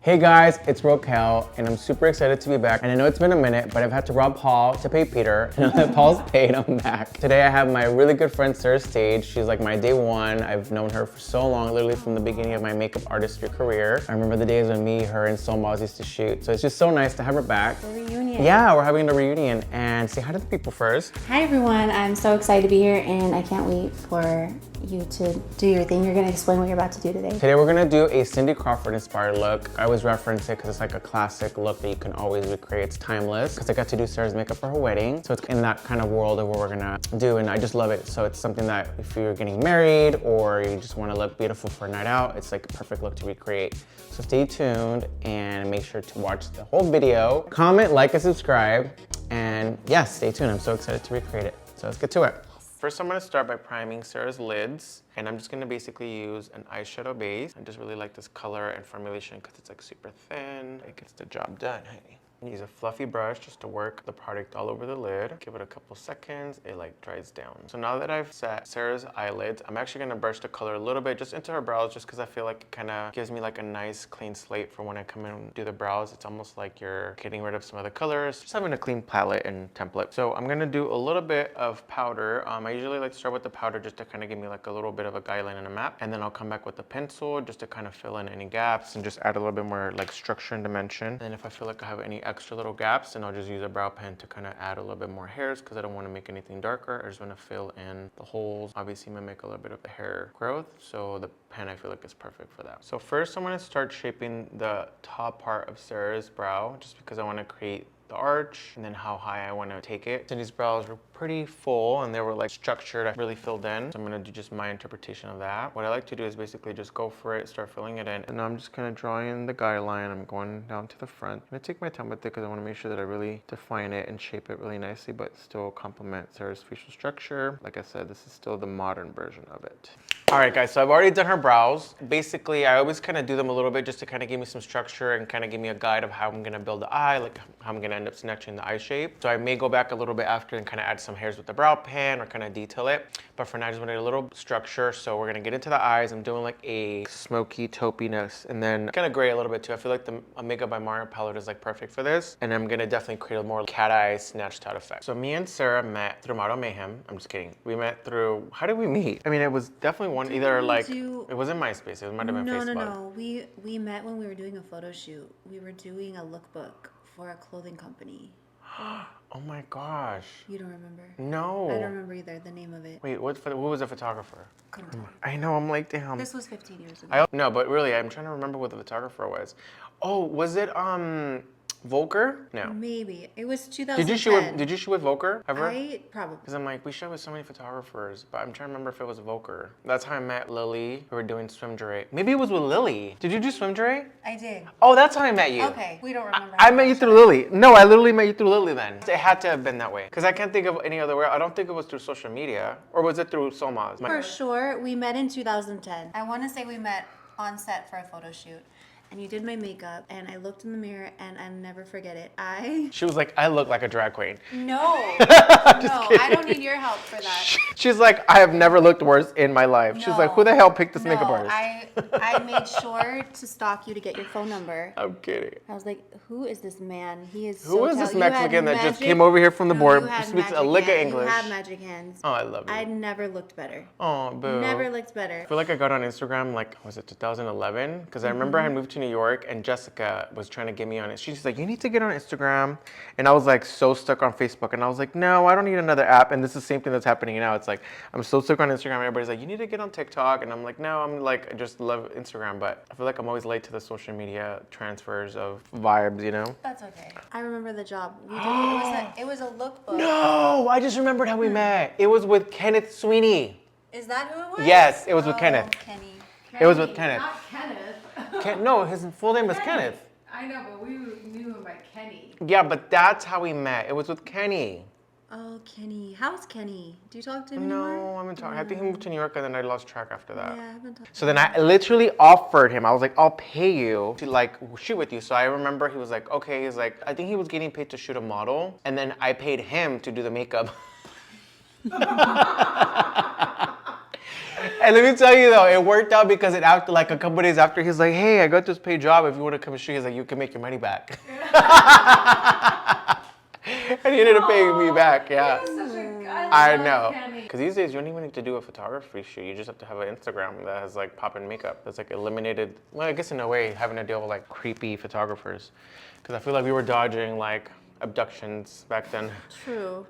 Hey guys, it's Rokael, and I'm super excited to be back. And I know it's been a minute, but I've had to rob Paul to pay Peter. And now that Paul's paid, I'm back. Today I have my really good friend Sarah Stage. She's like my day one. I've known her for so long, literally from the beginning of my makeup artistry career. I remember the days when me, her, and Solmaz used to shoot. So it's just so nice to have her back. The reunion. Yeah, we're having a reunion. And say hi to the people first. Hi everyone, I'm so excited to be here and I can't wait for you to do your thing. You're gonna explain what you're about to do today. Today we're gonna do a Cindy Crawford inspired look. I always reference it because it's like a classic look that you can always recreate. It's timeless because I got to do Sarah's makeup for her wedding. So it's in that kind of world of what we're gonna do, and I just love it. So it's something that if you're getting married or you just wanna look beautiful for a night out, it's like a perfect look to recreate. So stay tuned and make sure to watch the whole video. Comment, like, and subscribe. And yes, stay tuned. I'm so excited to recreate it. So let's get to it. First, I'm gonna start by priming Sarah's lids, and I'm just gonna basically use an eyeshadow base. I just really like this color and formulation because it's like super thin. It gets the job done, honey. Use a fluffy brush just to work the product all over the lid. Give it a couple seconds, it like dries down. So now that I've set Sarah's eyelids, I'm actually gonna brush the color a little bit just into her brows just because I feel like it kind of gives me like a nice clean slate for when I come in and do the brows. It's almost like you're getting rid of some of the colors, just having a clean palette and template. So I'm gonna do a little bit of powder. I usually like to start with the powder just to kind of give me like a little bit of a guideline and a map. And then I'll come back with the pencil just to kind of fill in any gaps and just add a little bit more like structure and dimension. And if I feel like I have any extra little gaps, and I'll just use a brow pen to kind of add a little bit more hairs because I don't want to make anything darker. I just want to fill in the holes. Obviously, I'm gonna make a little bit of the hair growth, so the pen I feel like is perfect for that. So first, I'm gonna start shaping the top part of Sarah's brow just because I want to create the arch and then how high I want to take it. Cindy's brows were pretty full and they were like structured, I really filled in. So I'm gonna do just my interpretation of that. What I like to do is basically just go for it, start filling it in. And now I'm just kind of drawing the guideline. I'm going down to the front. I'm gonna take my time with it because I want to make sure that I really define it and shape it really nicely, but still complement Sarah's facial structure. Like I said, this is still the modern version of it. All right, guys, so I've already done her brows. Basically, I always kind of do them a little bit just to kind of give me some structure and kind of give me a guide of how I'm gonna build the eye, like how I'm gonna end up snatching the eye shape. So I may go back a little bit after and kind of add some hairs with the brow pen or kind of detail it. But for now, I just wanted a little structure. So we're gonna get into the eyes. I'm doing like a smoky taupiness and then kind of gray a little bit too. I feel like the Makeup by Mario palette is like perfect for this. And I'm gonna definitely create a more cat eye snatched out effect. So me and Sarah met through Model Mayhem. I'm just kidding. We met through, how did we meet? I mean, it was definitely one, either like, it wasn't MySpace, it might have been Facebook. No. We met when we were doing a photo shoot. We were doing a lookbook for a clothing company. Oh my gosh. You don't remember? No. I don't remember either, the name of it. Wait, who was the photographer? Couldn't tell you. I know, I'm like, damn. This was 15 years ago. No, but really, I'm trying to remember what the photographer was. Oh, was it, Volker? No. Maybe. It was 2010. Did you shoot with Volker ever? Probably. Because I'm like, we shot with so many photographers, but I'm trying to remember if it was Volker. That's how I met Lily. We were doing swim jure. Maybe it was with Lily. Did you do swim jure? I did. Oh, that's how I met you. Okay, we don't remember. I met you through Lily. No, I literally met you through Lily then. It had to have been that way. Because I can't think of any other way. I don't think it was through social media. Or was it through Solmaz? For sure, we met in 2010. I want to say we met on set for a photo shoot. And you did my makeup, and I looked in the mirror, and I'll never forget it. She was like, I look like a drag queen. No, I don't need your help for that. She's like, I have never looked worse in my life. She's like, who the hell picked this makeup artist? I made sure to stalk you to get your phone number. I'm kidding. I was like, who is this man? He is Who is this Mexican that just came over here from the board, speaks a lick of English? You have magic hands. Oh, I love you. I never looked better. Oh, boo. Never looked better. I feel like I got on Instagram, like, was it 2011? Because I remember I moved to New York and Jessica was trying to get me on it. She's like, you need to get on Instagram. And I was like so stuck on Facebook. And I was like, no, I don't need another app. And this is the same thing that's happening now. It's like, I'm so stuck on Instagram. Everybody's like, you need to get on TikTok. And I'm like, no, I'm like, I just love Instagram. But I feel like I'm always late to the social media transfers of vibes, you know? That's okay. I remember the job. We did it was a lookbook. No, I just remembered how we met. It was with Kenneth Sweeney. Is that who it was? Yes, it was with Kenneth. Kenny. It was with Kenneth. Not Kenneth. No, his full name was Kenneth. I know, but we knew him by Kenny. Yeah, but that's how we met. It was with Kenny. Oh, Kenny. How's Kenny? Do you talk to him No, anymore? I haven't talked. I think he moved to New York and then I lost track after that. Yeah, I haven't talked. So then I literally offered him. I was like, I'll pay you to like shoot with you. So I remember he was like, okay. He's like, I think he was getting paid to shoot a model. And then I paid him to do the makeup. And let me tell you though, it worked out because it after like a couple days after, he's like, hey, I got this paid job. If you want to come and shoot, he's like, you can make your money back. And he ended up paying me back, yeah. I know. Because these days you don't even need to do a photography shoot. You just have to have an Instagram that has like pop-in makeup. That's like eliminated, well, I guess in a way, having to deal with like creepy photographers. Because I feel like we were dodging like abductions back then. True.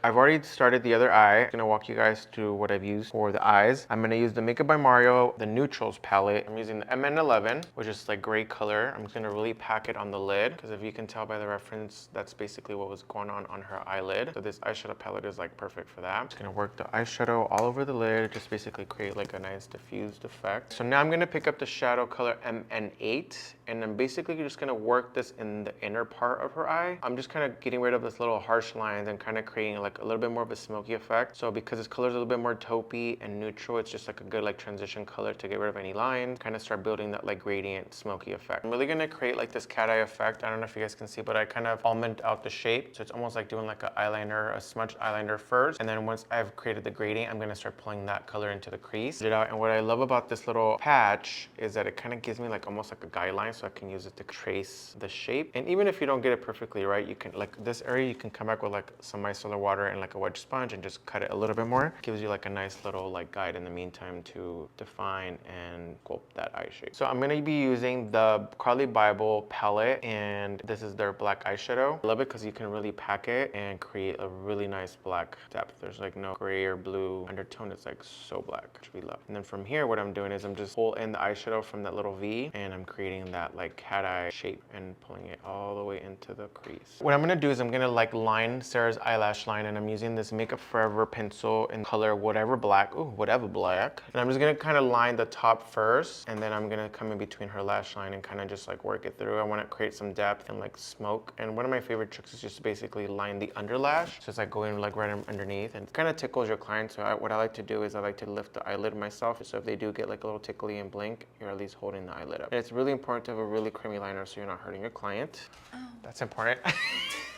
I've already started the other eye. I'm gonna walk you guys through what I've used for the eyes. I'm gonna use the Makeup by Mario, the Neutrals palette. I'm using the MN11, which is like gray color. I'm just gonna really pack it on the lid, because if you can tell by the reference, that's basically what was going on her eyelid. So this eyeshadow palette is like perfect for that. I'm just gonna work the eyeshadow all over the lid, just basically create like a nice diffused effect. So now I'm gonna pick up the shadow color MN8, and I'm basically just gonna work this in the inner part of her eye. I'm just kind of getting rid of this little harsh lines and kind of creating like a little bit more of a smoky effect. So because this color is a little bit more taupey and neutral, it's just like a good like transition color to get rid of any lines, kind of start building that like gradient smoky effect. I'm really gonna create like this cat eye effect. I don't know if you guys can see, but I kind of almond out the shape. So it's almost like doing like an eyeliner, a smudged eyeliner first. And then once I've created the gradient, I'm gonna start pulling that color into the crease. And what I love about this little patch is that it kind of gives me like almost like a guideline, so I can use it to trace the shape. And even if you don't get it perfectly right, you can like this area, you can come back with like some micellar water and like a wedge sponge and just cut it a little bit more. Gives you like a nice little like guide in the meantime to define and sculpt that eye shape. So I'm gonna be using the Carly Bible palette, and this is their black eyeshadow. I love it because you can really pack it and create a really nice black depth. There's like no gray or blue undertone. It's like so black, which we love. And then from here, what I'm doing is I'm just pulling in the eyeshadow from that little V, and I'm creating that like cat eye shape and pulling it all the way into the crease. What I'm gonna do is I'm gonna like line Sarah's eyelash line, and I'm using this Makeup Forever pencil in color whatever black. Ooh, whatever black. And I'm just gonna kind of line the top first, and then I'm gonna come in between her lash line and kind of just like work it through. I want to create some depth and like smoke. And one of my favorite tricks is just basically line the underlash. So it's like going like right underneath, and it kind of tickles your client. So what I like to do is I like to lift the eyelid myself. So if they do get like a little tickly and blink, you're at least holding the eyelid up. And it's really important to have a really creamy liner so you're not hurting your client. Oh. That's important.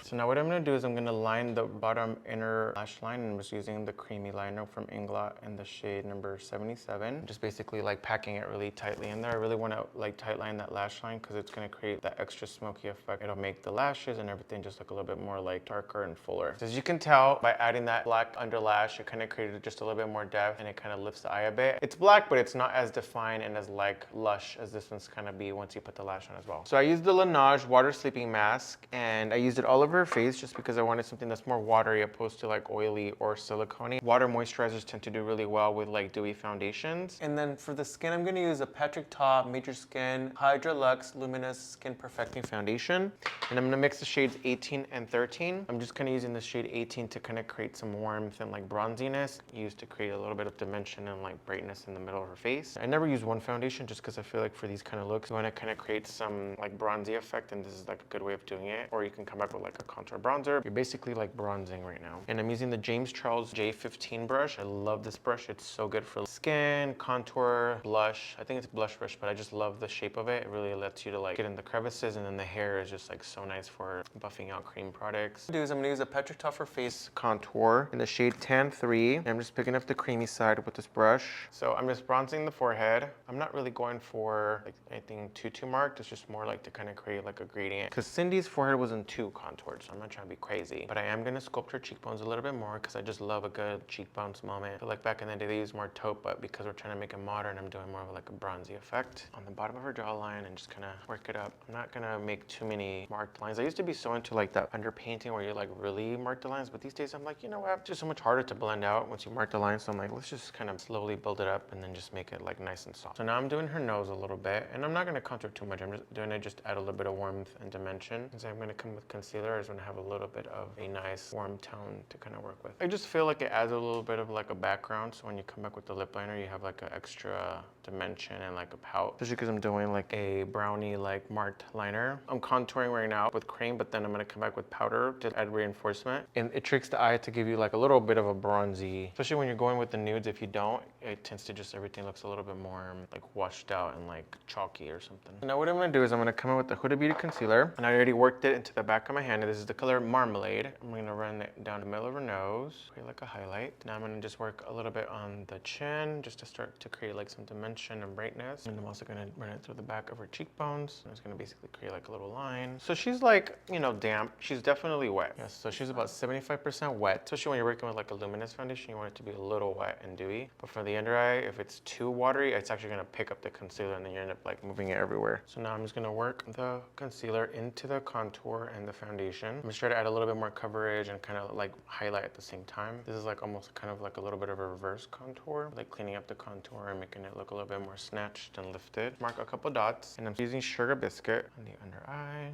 So now what I'm gonna do is I'm gonna line the bottom inner lash line, and I'm just using the creamy liner from Inglot in the shade number 77. Just basically like packing it really tightly in there. I really wanna like tight line that lash line because it's gonna create that extra smoky effect. It'll make the lashes and everything just look a little bit more like darker and fuller. So as you can tell, by adding that black underlash, it kind of created just a little bit more depth, and it kind of lifts the eye a bit. It's black, but it's not as defined and as like lush as this one's gonna be once you put the lash on as well. So I used the Laneige Water Sleeping Mask, and I used it all over her face just because I wanted something that's more watery opposed to like oily or silicone-y. Water moisturizers tend to do really well with like dewy foundations. And then for the skin, I'm gonna use a Patrick Ta Major Skin Hydra Luxe Luminous Skin Perfecting Foundation. And I'm gonna mix the shades 18 and 13. I'm just kind of using the shade 18 to kind of create some warmth and like bronziness, used to create a little bit of dimension and like brightness in the middle of her face. I never use one foundation just because I feel like for these kind of looks, you wanna kind of create some like bronzy effect, and this is like a good way of doing it. Or you can come back with like a contour bronzer. You're basically like bronzing right now. And I'm using the James Charles J15 brush. I love this brush. It's so good for skin, contour, blush. I think it's blush brush, but I just love the shape of it. It really lets you to like get in the crevices, and then the hair is just like so nice for buffing out cream products. What I'm gonna do is I'm gonna use a Petra Tuffer Face Contour in the shade Tan 3. And I'm just picking up the creamy side with this brush. So I'm just bronzing the forehead. I'm not really going for like anything too marked. It's just more like to kind of create like a gradient. Because Cindy's forehead wasn't too contoured, so I'm not trying to be crazy. But I am gonna sculpt her cheekbones a little bit more because I just love a good cheekbones moment. I feel like back in the day they used more taupe, but because we're trying to make it modern, I'm doing more of like a bronzy effect on the bottom of her jawline and just kind of work it up. I'm not gonna make too many marked lines. I used to be so into like that underpainting where you like really mark the lines, but these days I'm like, you know what? It's just so much harder to blend out once you mark the lines. So I'm like, let's just kind of slowly build it up and then just make it like nice and soft. So now I'm doing her nose a little bit, and I'm not gonna contour too much. I'm just doing it just add a little bit of warmth and dimension. And so I'm gonna come with concealer. I just wanna have a little bit of a nice warm tone to kind of work with. I just feel like it adds a little bit of like a background, so when you come back with the lip liner, you have like an extra dimension and like a pout. Especially because I'm doing like a brownie like marked liner. I'm contouring right now with cream, but then I'm gonna come back with powder to add reinforcement. And it tricks the eye to give you like a little bit of a bronzy, especially when you're going with the nudes. If you don't, it tends to just, everything looks a little bit more like washed out and like chalky or something. Now what I'm gonna do is I'm gonna come in with the Huda Beauty concealer, and I already worked it into the back of my hand. And this is the color Marmalade. I'm gonna run it down the middle of her nose, create like a highlight. Now I'm gonna just work a little bit on the chin, just to start to create like some dimension and brightness. And I'm also gonna run it through the back of her cheekbones. I'm just gonna basically create like a little line. So she's like, you know, damp. She's definitely wet. Yes, so she's about 75% wet. Especially when you're working with like a luminous foundation, you want it to be a little wet and dewy. But for the under eye, if it's too watery, it's actually gonna pick up the concealer and then you end up like moving it everywhere. So now I'm just gonna work the concealer into the contour and the foundation. I'm gonna try to add a little bit more coverage and kind of like highlight at the same time. This is like almost kind of like a little bit of a reverse contour, like cleaning up the contour and making it look a little bit more snatched and lifted. Mark a couple dots, and I'm using Sugar Biscuit on the under eye.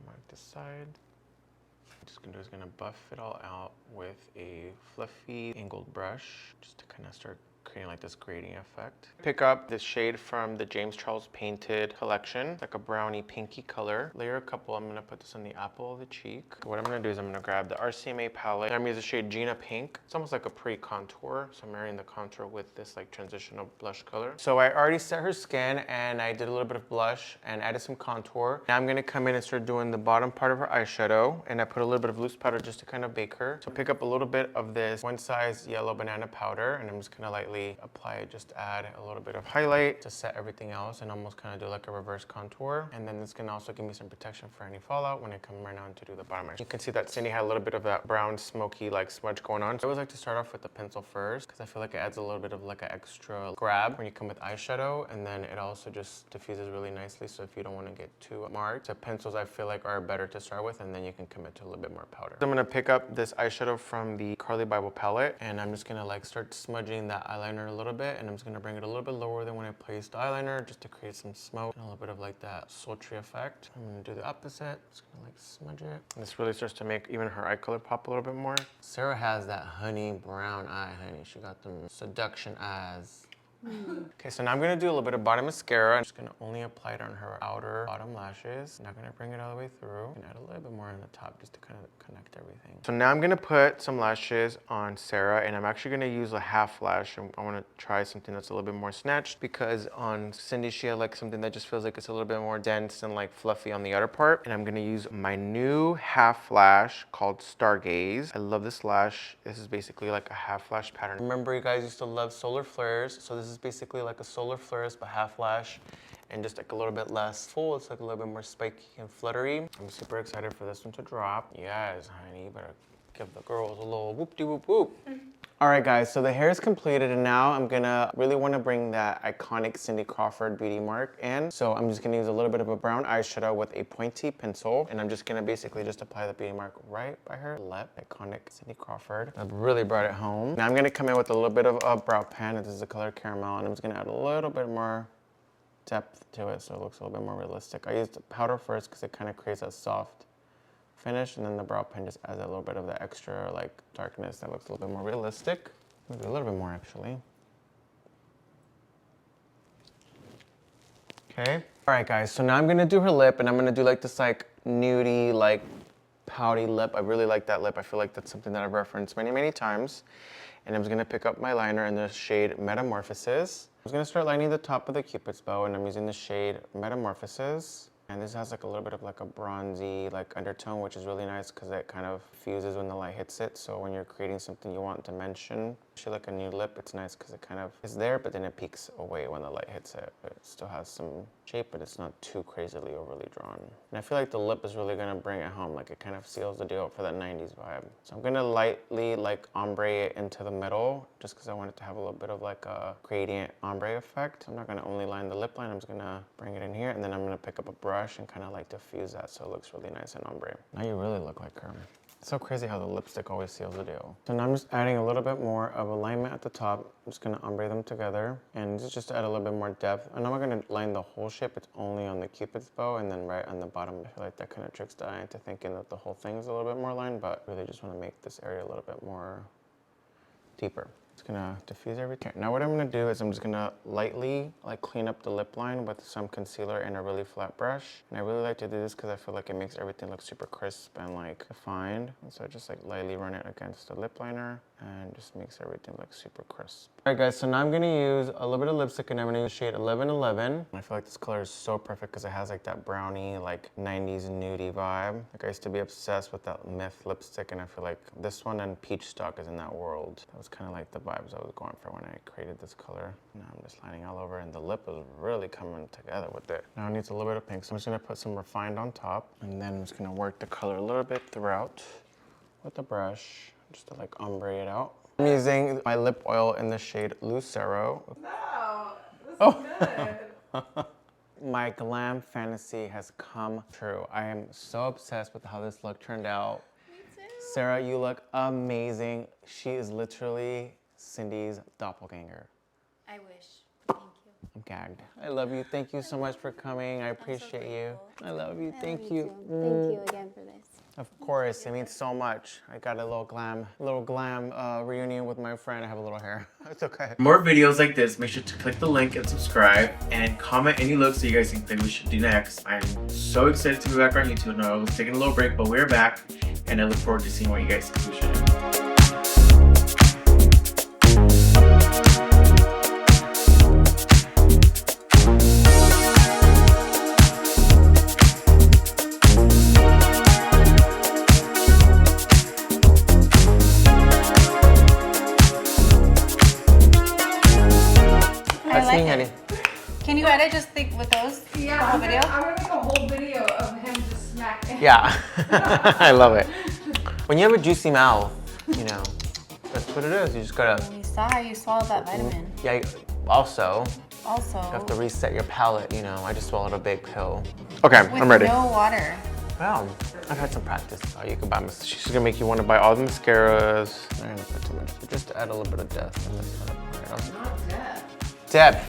Mark this side. Just gonna do is gonna buff it all out with a fluffy angled brush, just to kind of start creating like this grading effect. Pick up this shade from the James Charles Painted collection, like a brownie pinky color. Layer a couple. I'm gonna put this on the apple of the cheek. What I'm gonna do is I'm gonna grab the RCMA palette. I'm gonna use the shade Gina Pink. It's almost like a pre-contour, so I'm marrying the contour with this like transitional blush color. So I already set her skin and I did a little bit of blush and added some contour. Now I'm gonna come in and start doing the bottom part of her eyeshadow, and I put a little bit of loose powder just to kind of bake her. So pick up a little bit of this one size yellow banana powder, and I'm just gonna lightly apply it, just add a little bit of highlight to set everything else and almost kind of do like a reverse contour. And then this can also give me some protection for any fallout when I come around to do the bottom eyeshadow. You can see that Cindy had a little bit of that brown smoky like smudge going on. So I always like to start off with the pencil first because I feel like it adds a little bit of like an extra grab when you come with eyeshadow, and then it also just diffuses really nicely. So if you don't want to get too marked, the pencils I feel like are better to start with, and then you can commit to a little bit more powder. So I'm gonna pick up this eyeshadow from the Carly Bible palette, and I'm just gonna like start smudging that eyeliner a little bit, and I'm just gonna bring it a little bit lower than when I placed the eyeliner, just to create some smoke and a little bit of like that sultry effect. I'm gonna do the opposite. Just gonna like smudge it. And this really starts to make even her eye color pop a little bit more. Sarah has that honey brown eye, honey. She got them seduction eyes. Okay, so now I'm gonna do a little bit of bottom mascara. I'm just gonna only apply it on her outer bottom lashes. Not gonna bring it all the way through. And add a little bit more on the top just to kind of connect everything. So now I'm gonna put some lashes on Sarah, and I'm actually gonna use a half lash. And I wanna try something that's a little bit more snatched, because on Cindy, she had like something that just feels like it's a little bit more dense and like fluffy on the outer part. And I'm gonna use my new half lash called Stargaze. I love this lash. This is basically like a half lash pattern. Remember, you guys used to love solar flares, so this is basically like a solar flares but half lash, and just like a little bit less full. It's like a little bit more spiky and fluttery. I'm super excited for this one to drop. Yes, honey, you better give the girls a little whoop-de-whoop-whoop. All right, guys, so the hair is completed, and now I'm gonna really wanna bring that iconic Cindy Crawford beauty mark in. So I'm just gonna use a little bit of a brown eyeshadow with a pointy pencil, and I'm just gonna basically just apply the beauty mark right by her lip. Iconic Cindy Crawford. I've really brought it home. Now I'm gonna come in with a little bit of a brow pen. This is the color Caramel, and I'm just gonna add a little bit more depth to it so it looks a little bit more realistic. I used powder first because it kind of creates a soft finish, and then the brow pen just adds a little bit of the extra like darkness that looks a little bit more realistic. Maybe a little bit more actually. Okay. All right, guys, so now I'm gonna do her lip, and I'm gonna do like this like nudie, like pouty lip. I really like that lip. I feel like that's something that I've referenced many, many times. And I'm just gonna pick up my liner in the shade Metamorphosis. I'm just gonna start lining the top of the Cupid's bow, and I'm using the shade Metamorphosis. And this has like a little bit of like a bronzy like undertone, which is really nice because it kind of fuses when the light hits it. So when you're creating something you want dimension, especially like a nude lip, it's nice because it kind of is there, but then it peaks away when the light hits it. But it still has some shape, but it's not too crazily overly drawn. And I feel like the lip is really gonna bring it home. Like it kind of seals the deal for that 90s vibe. So I'm gonna lightly like ombre it into the middle, just because I want it to have a little bit of like a gradient ombre effect. I'm not gonna only line the lip line, I'm just gonna bring it in here, and then I'm gonna pick up a brush and kind of like diffuse that so it looks really nice and ombre. Now you really look like her. It's so crazy how the lipstick always seals the deal. So now I'm just adding a little bit more of alignment at the top. I'm just gonna ombre them together, and just to add a little bit more depth. And I'm not gonna line the whole shape, it's only on the Cupid's bow, and then right on the bottom. I feel like that kind of tricks the eye into thinking that the whole thing's a little bit more lined, but really just wanna make this area a little bit more deeper. It's gonna diffuse everything. Now what I'm gonna do is I'm just gonna lightly like clean up the lip line with some concealer and a really flat brush. And I really like to do this because I feel like it makes everything look super crisp and like defined. And so I just like lightly run it against the lip liner and just makes everything look super crisp. All right guys, so now I'm gonna use a little bit of lipstick and I'm gonna use shade 1111. I feel like this color is so perfect because it has like that brownie, like 90s nudie vibe. Like I used to be obsessed with that Myth lipstick and I feel like this one and Peach Stock is in that world. That was kind of like the vibes I was going for when I created this color. Now I'm just lining all over and the lip is really coming together with it. Now it needs a little bit of pink, so I'm just gonna put some refined on top and then I'm just gonna work the color a little bit throughout with the brush just to like ombre it out. I'm using my lip oil in the shade Lucero. No, this is good. My glam fantasy has come true. I am so obsessed with how this look turned out. Me too. Sarah, you look amazing. She is literally Cindy's doppelganger. I wish. Thank you. I'm gagged. I love you. Thank you so much for coming. I appreciate you. grateful. I love you. Thank Thank you. Thank you again for this. Of course, it means so much. I got a little glam reunion with my friend. I have a little hair. It's okay. For more videos like this, make sure to click the link and subscribe and comment any looks that you guys think that we should do next. I'm so excited to be back on YouTube. Now I was taking a little break, but we're back and I look forward to seeing what you guys think we should do. Can you edit just with those? Yeah, the whole video? I'm gonna make a whole video of him just smacking. Yeah, I love it. When you have a juicy mouth, you know, that's what it is. You just gotta. We saw how you swallowed that vitamin. Yeah. Also, Also. you have to reset your palate. You know, I just swallowed a big pill. Okay, With I'm ready. no water. Wow, I've had some practice. Oh, you can buy. She's gonna make you want to buy all the mascaras. I'm not gonna put too much, but just to add a little bit of depth. Not dead. Depth.